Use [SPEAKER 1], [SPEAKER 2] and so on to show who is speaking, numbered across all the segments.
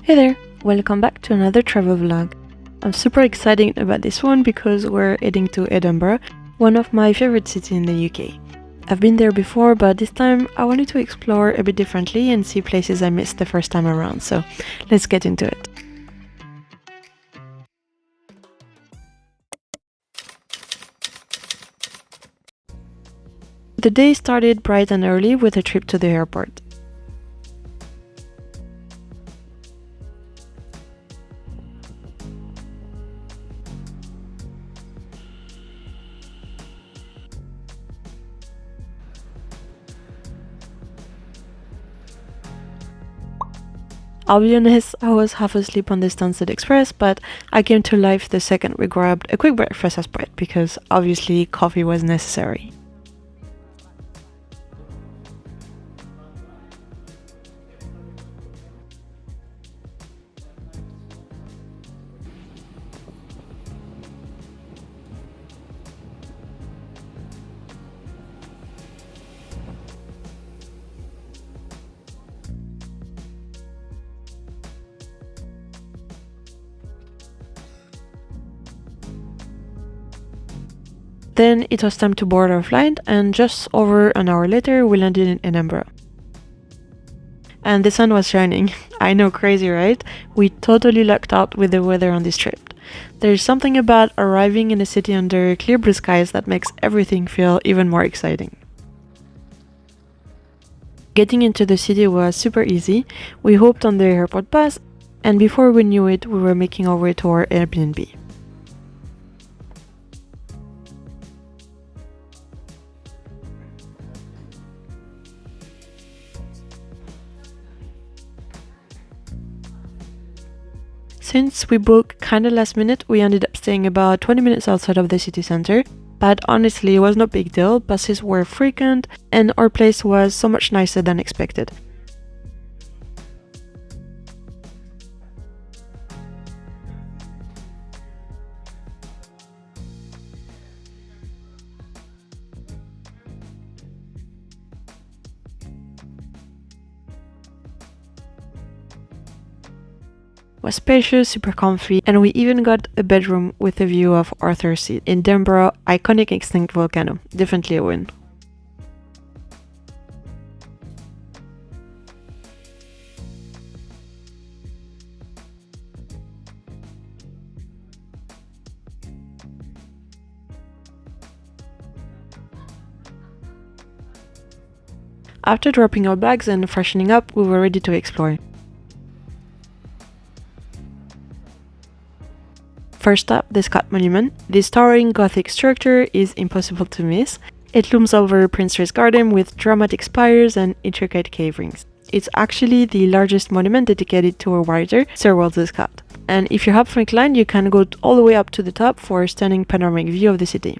[SPEAKER 1] Hey there, welcome back to another travel vlog. I'm super excited about this one because we're heading to Edinburgh, one of my favorite cities in the UK. I've been there before, but this time I wanted to explore a bit differently and see places I missed the first time around, so let's get into it. The day started bright and early with a trip to the airport. I'll be honest, I was half asleep on the Stansted Express, but I came to life the second we grabbed a quick breakfast at Sprite because obviously coffee was necessary. Then it was time to board our flight, and just over an hour later we landed in Edinburgh. And the sun was shining. I know, crazy, right? We totally lucked out with the weather on this trip. There's something about arriving in a city under clear blue skies that makes everything feel even more exciting. Getting into the city was super easy. We hopped on the airport bus, and before we knew it, we were making our way to our Airbnb. Since we booked kinda last minute, we ended up staying about 20 minutes outside of the city center, but honestly it was no big deal. Buses were frequent and our place was so much nicer than expected. Was spacious, super comfy, and we even got a bedroom with a view of Arthur's Seat, Edinburgh iconic extinct volcano. Definitely a win. After dropping our bags and freshening up, we were ready to explore. First up, the Scott Monument. This towering Gothic structure is impossible to miss. It looms over Prince's Garden with dramatic spires and intricate cave rings. It's actually the largest monument dedicated to a writer, Sir Walter Scott. And if you're half inclined, you can go all the way up to the top for a stunning panoramic view of the city.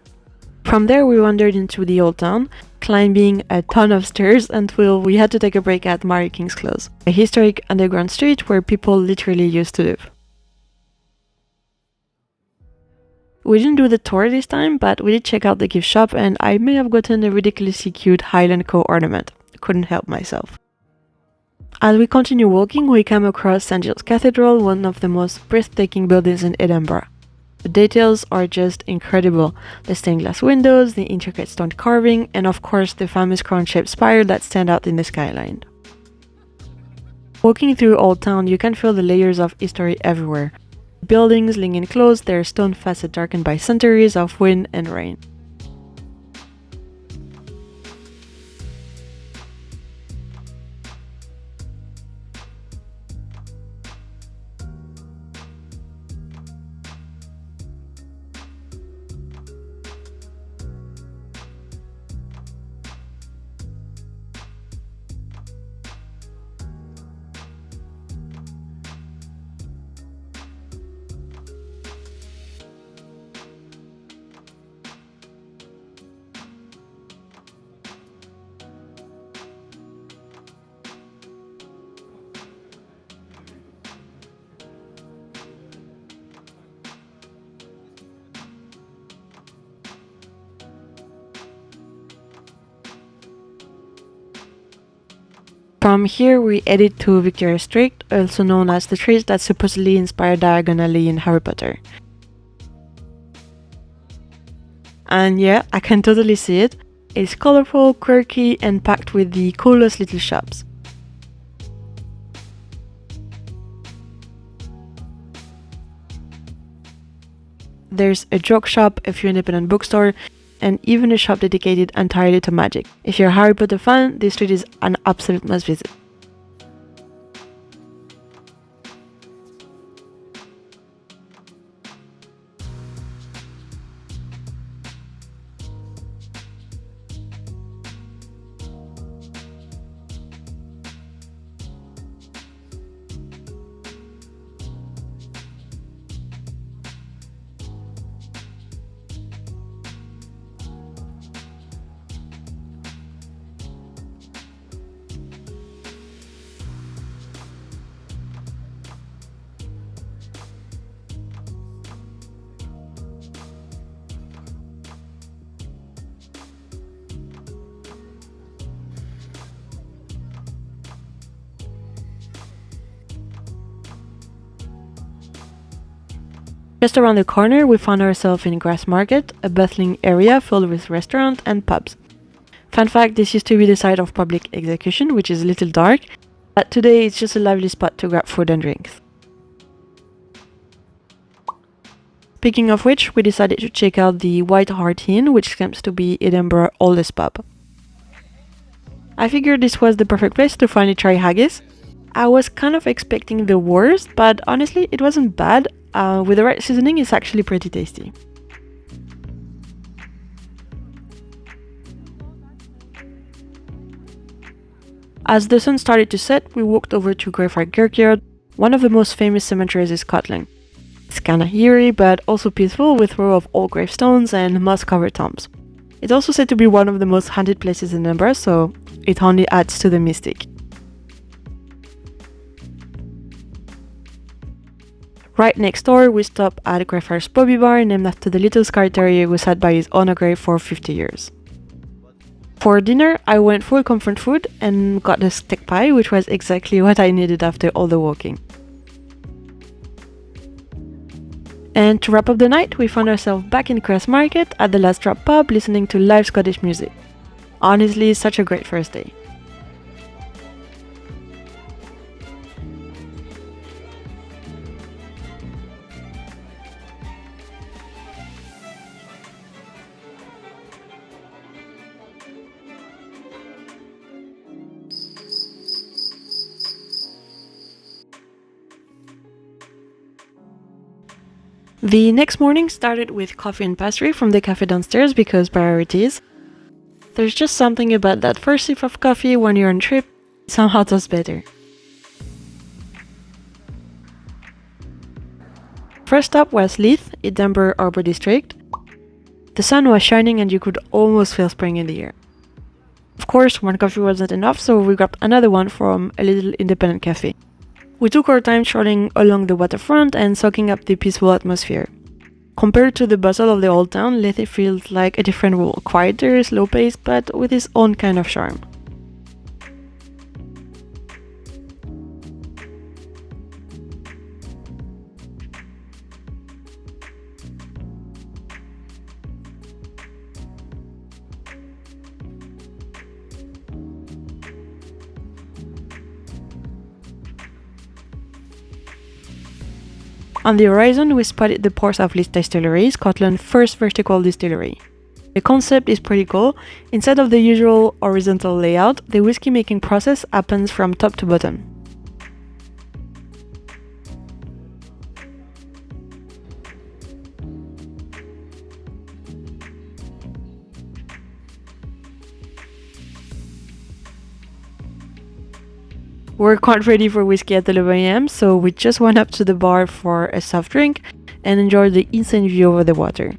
[SPEAKER 1] From there, we wandered into the old town, climbing a ton of stairs until we had to take a break at Mary King's Close, a historic underground street where people literally used to live. We didn't do the tour this time, but we did check out the gift shop and I may have gotten a ridiculously cute Highland Co ornament. Couldn't help myself. As we continue walking, we come across St Giles Cathedral, one of the most breathtaking buildings in Edinburgh. The details are just incredible. The stained glass windows, the intricate stone carving, and of course the famous crown-shaped spire that stand out in the skyline. Walking through Old Town, you can feel the layers of history everywhere. Buildings lean in close, their stone facade darkened by centuries of wind and rain. From here, we headed to Victoria Street, also known as the street that supposedly inspired Diagon Alley in Harry Potter. And yeah, I can totally see it. It's colorful, quirky, and packed with the coolest little shops. There's a joke shop, a few independent bookstores, and even a shop dedicated entirely to magic. If you're a Harry Potter fan, this street is an absolute must visit. Just around the corner, we found ourselves in Grassmarket, a bustling area filled with restaurants and pubs. Fun fact, this used to be the site of public execution, which is a little dark, but today it's just a lively spot to grab food and drinks. Speaking of which, we decided to check out the White Hart Inn, which claims to be Edinburgh's oldest pub. I figured this was the perfect place to finally try haggis. I was kind of expecting the worst, but honestly, it wasn't bad. With the right seasoning, it's actually pretty tasty. As the sun started to set, we walked over to Greyfriars Kirkyard, one of the most famous cemeteries in Scotland. It's kinda eerie, but also peaceful, with rows of old gravestones and moss-covered tombs. It's also said to be one of the most haunted places in Edinburgh, so it only adds to the mystic. Right next door, we stopped at Greyfriars Bobby Bar, named after the little Sky Terrier who sat by his owner grave for 50 years. For dinner, I went full comfort food and got a steak pie, which was exactly what I needed after all the walking. And to wrap up the night, we found ourselves back in Grassmarket at the Last Drop pub listening to live Scottish music. Honestly, such a great first day. The next morning started with coffee and pastry from the cafe downstairs because priorities. There's just something about that first sip of coffee when you're on trip, somehow tastes better. First up was Leith, Edinburgh Harbour District. The sun was shining and you could almost feel spring in the air. Of course, one coffee wasn't enough, so we grabbed another one from a little independent cafe. We took our time strolling along the waterfront and soaking up the peaceful atmosphere. Compared to the bustle of the old town, Leith feels like a different world, quieter, slow-paced, but with its own kind of charm. On the horizon, we spotted the Port of Leith Distillery, Scotland's first vertical distillery. The concept is pretty cool. Instead of the usual horizontal layout, the whiskey making process happens from top to bottom. We're quite ready for whiskey at 11 AM, so we just went up to the bar for a soft drink and enjoyed the insane view over the water.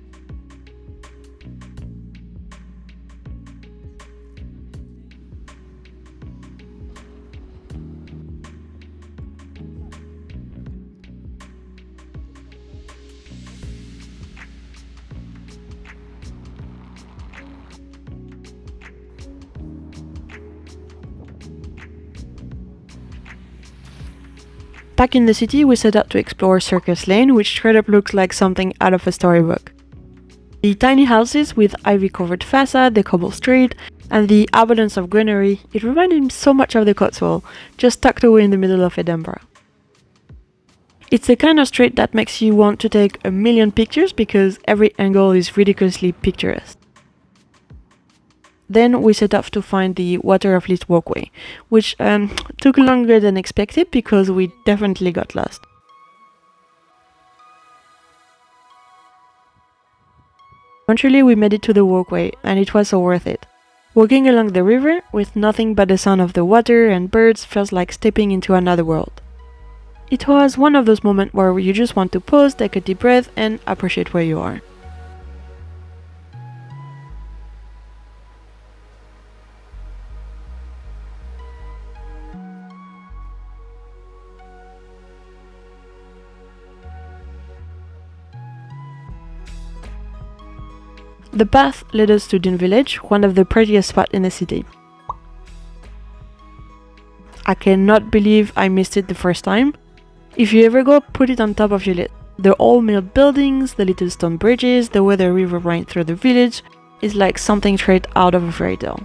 [SPEAKER 1] Back in the city, we set out to explore Circus Lane, which straight up looks like something out of a storybook. The tiny houses with ivy-covered facade, the cobble street, and the abundance of greenery, it reminded me so much of the Cotswold, just tucked away in the middle of Edinburgh. It's the kind of street that makes you want to take a million pictures because every angle is ridiculously picturesque. Then we set off to find the Water of Leith walkway, which took longer than expected because we definitely got lost. Eventually we made it to the walkway, and it was so worth it. Walking along the river, with nothing but the sound of the water and birds, feels like stepping into another world. It was one of those moments where you just want to pause, take a deep breath, and appreciate where you are. The path led us to Dean Village, one of the prettiest spots in the city. I cannot believe I missed it the first time. If you ever go, put it on top of your list. The old mill buildings, the little stone bridges, the way the river runs through the village is like something straight out of a fairy tale.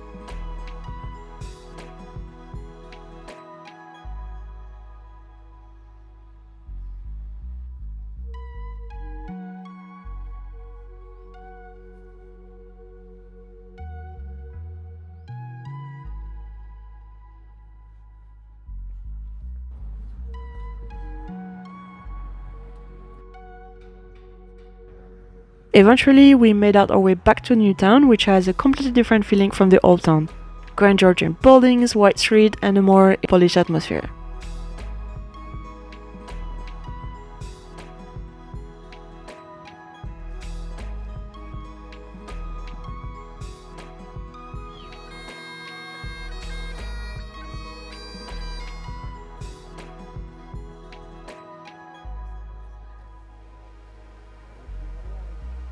[SPEAKER 1] Eventually, we made out our way back to Newtown, which has a completely different feeling from the old town. Grand Georgian buildings, wide street, and a more polished atmosphere.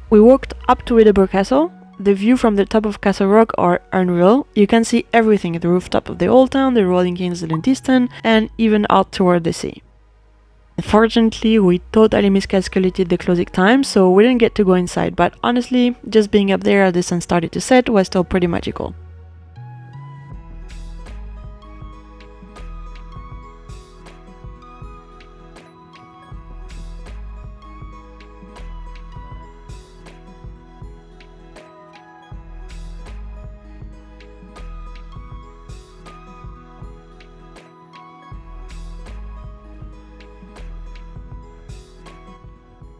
[SPEAKER 1] We walked up to Edinburgh Castle. The view from the top of Castle Rock are unreal. You can see everything, the rooftop of the old town, the rolling hills in the distance, and even out toward the sea. Unfortunately, we totally miscalculated the closing time, so we didn't get to go inside, but honestly, just being up there as the sun started to set was still pretty magical.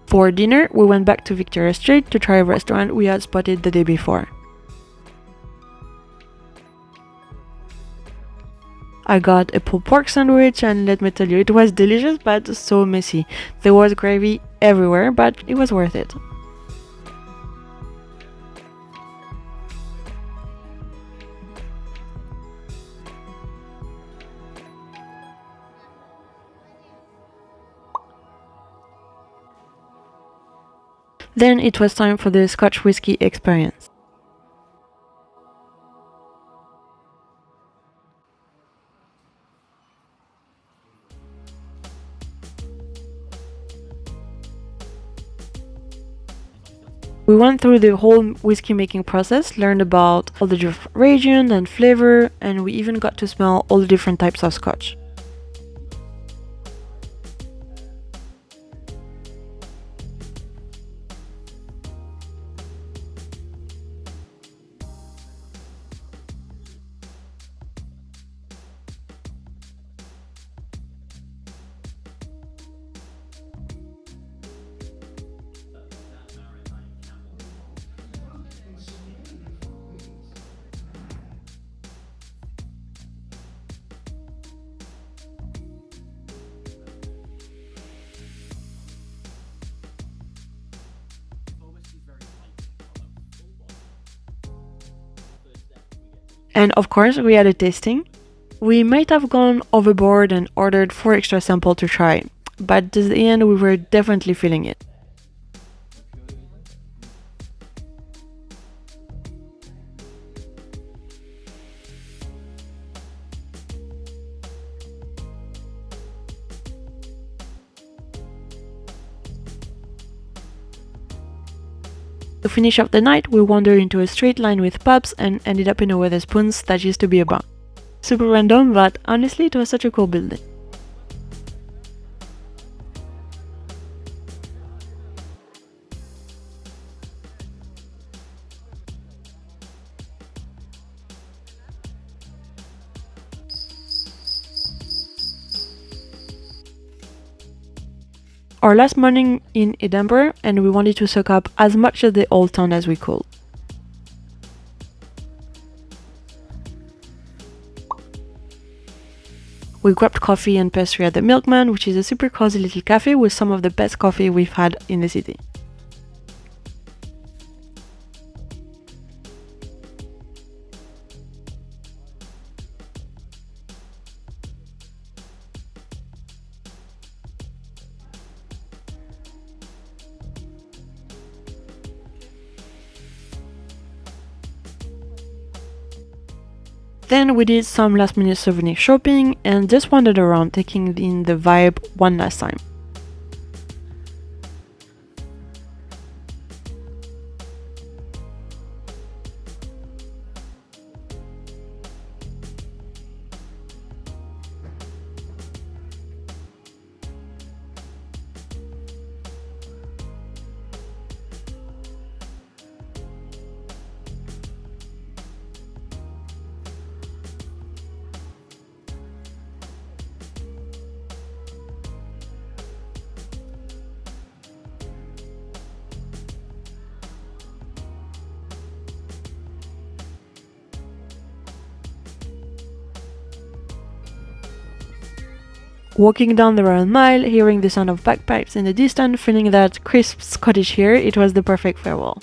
[SPEAKER 1] For dinner, we went back to Victoria Street to try a restaurant we had spotted the day before. I got a pulled pork sandwich, and let me tell you, it was delicious but so messy. There was gravy everywhere, but it was worth it. Then it was time for the Scotch Whisky Experience. We went through the whole whiskey making process, learned about all the different regions and flavor, and we even got to smell all the different types of scotch. And of course, we had a tasting. We might have gone overboard and ordered 4 extra samples to try, but at the end we were definitely feeling it. To finish off the night, we wandered into a straight line with pubs and ended up in a Wetherspoons that used to be a bar. Super random, but honestly it was such a cool building. Our last morning in Edinburgh, and we wanted to soak up as much of the old town as we could. We grabbed coffee and pastry at the Milkman, which is a super cozy little cafe with some of the best coffee we've had in the city. Then we did some last minute souvenir shopping and just wandered around taking in the vibe one last time. Walking down the Royal Mile, hearing the sound of bagpipes in the distance, feeling that crisp Scottish air, it was the perfect farewell.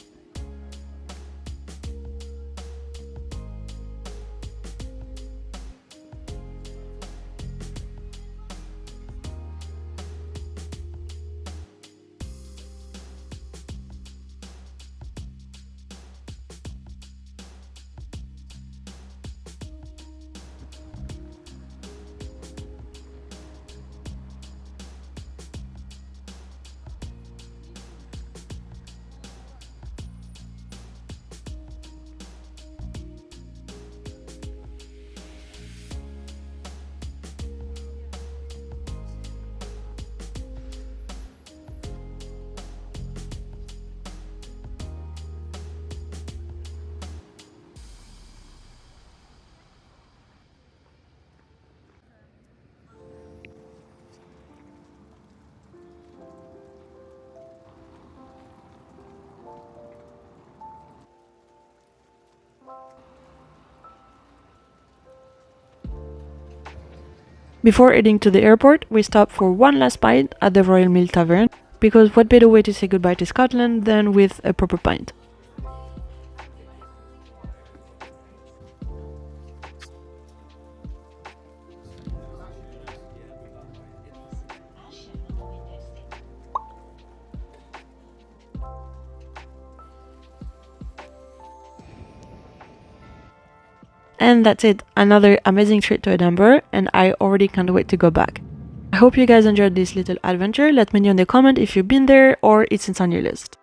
[SPEAKER 1] Before heading to the airport, we stopped for one last pint at the Royal Mile Tavern, because what better way to say goodbye to Scotland than with a proper pint. And that's it, another amazing trip to Edinburgh, and I already can't wait to go back. I hope you guys enjoyed this little adventure. Let me know in the comment if you've been there or it's on your list.